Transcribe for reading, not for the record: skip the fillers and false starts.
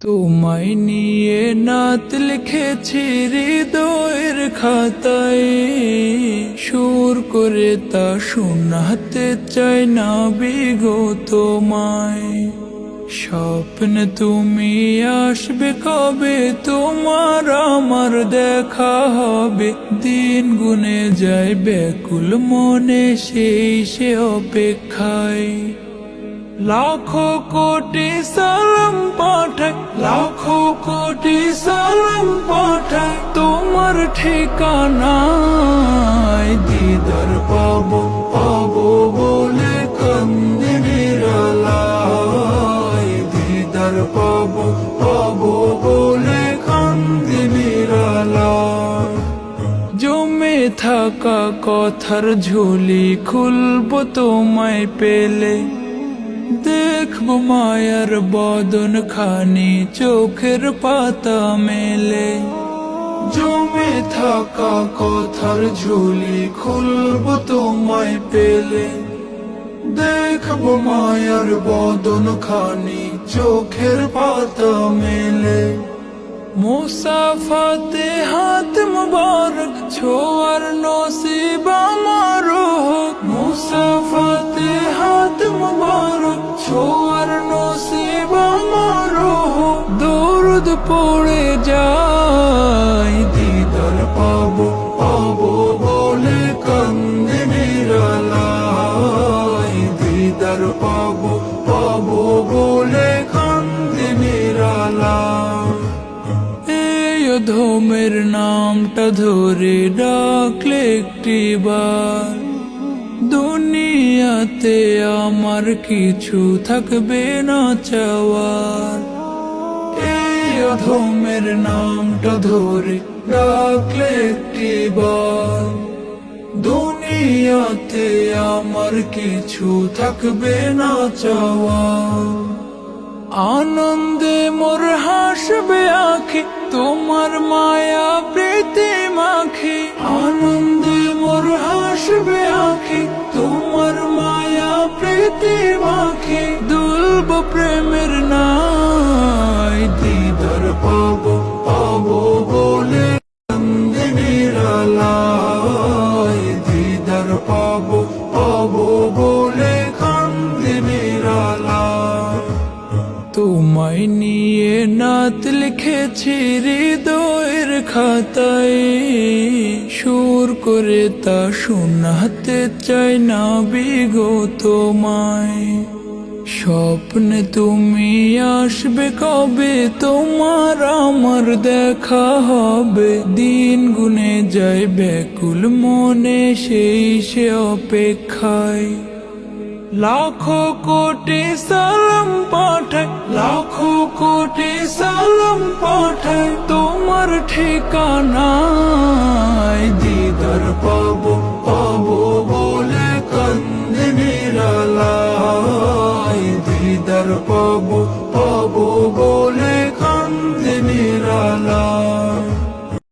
তোমায় নিয়ে নাত লিখেছি হৃদয়ের খাতায়, সুর করে তা শোনাতে চাই না বিগো তোমায়। স্বপ্নে তুমি আসবে কবে, তোমার আমার দেখা হবে, দিন গুনে যায় ব্যাকুল মনে সেই সে অপেক্ষায়। লাখো কোটি সালাম পাঠাই, লাখো কোটি সালাম পাঠাই তোমার ঠিকানায়। দিদার পাবো পাবো বলে কান্দি নিরালায়, দিদার পাবো পাবো বলে কান্দি নিরালায়। জমে থাকা কথার ঝুলি খুলবো তোমায় পেলে, দেখবো মায়ার বদন খানি চোখের পাতা মেলে। জমে থাকা কথার ঝুলি খুলবো তোমায় পেলে, দেখবো মায়ার বদন খানি চোখের পাতা মেলে। মুসাফাতে হাত মুবারক ছোয়ার নসিব আমারো হোক, মুসাফাতে হাত মুবারক ছোয়ার নসিব আমারো হোক। দরুদ পড়ে যাই, দিদার পাবো পাবো বলে কান্দি নিরালায়, দিদার পাবো পাবো বলে কান্দি নিরালায়। ধমের নামটা ধরে ডাকলে একটিবার, দুনিয়াতে আমার কিছু থাকবে না চাওয়ার। এই অধমের নামটা ধরে ডাকলে একটিবার, দুনিয়াতে আমার কিছু থাকবে না চাওয়ার। আনন্দে মোর হাসবে আঁখি তোমার মায়া প্রীতি মাখি, আনন্দে মোর হাসবে আঁখি তোমার মায়া প্রীতি মাখি। দুলব প্রেমের নাই, দিদার পাবো পাবো বলে কান্দি নিরালায়, দিদার পাবো পাবো বলে কান্দি নিরালায়। তোমায় নিয়ে নাত লিখেছি হৃদয়ের খাতায়, সুর করে তা শোনাতে চাই না বিগো তোমায়। স্বপ্নে তুমি আসবে কবে, তোমার আমার দেখা হবে, দিন গুনে যায় ব্যাকুল মনে সেই সে অপেক্ষায়। লাখো কোটি সালাম পাঠাই, লাখো কোটি সালাম পাঠাই তোমার ঠিকানায়। দিদার পাবো পাবো বলে কান্দি নিরালায়, দিদার পাবো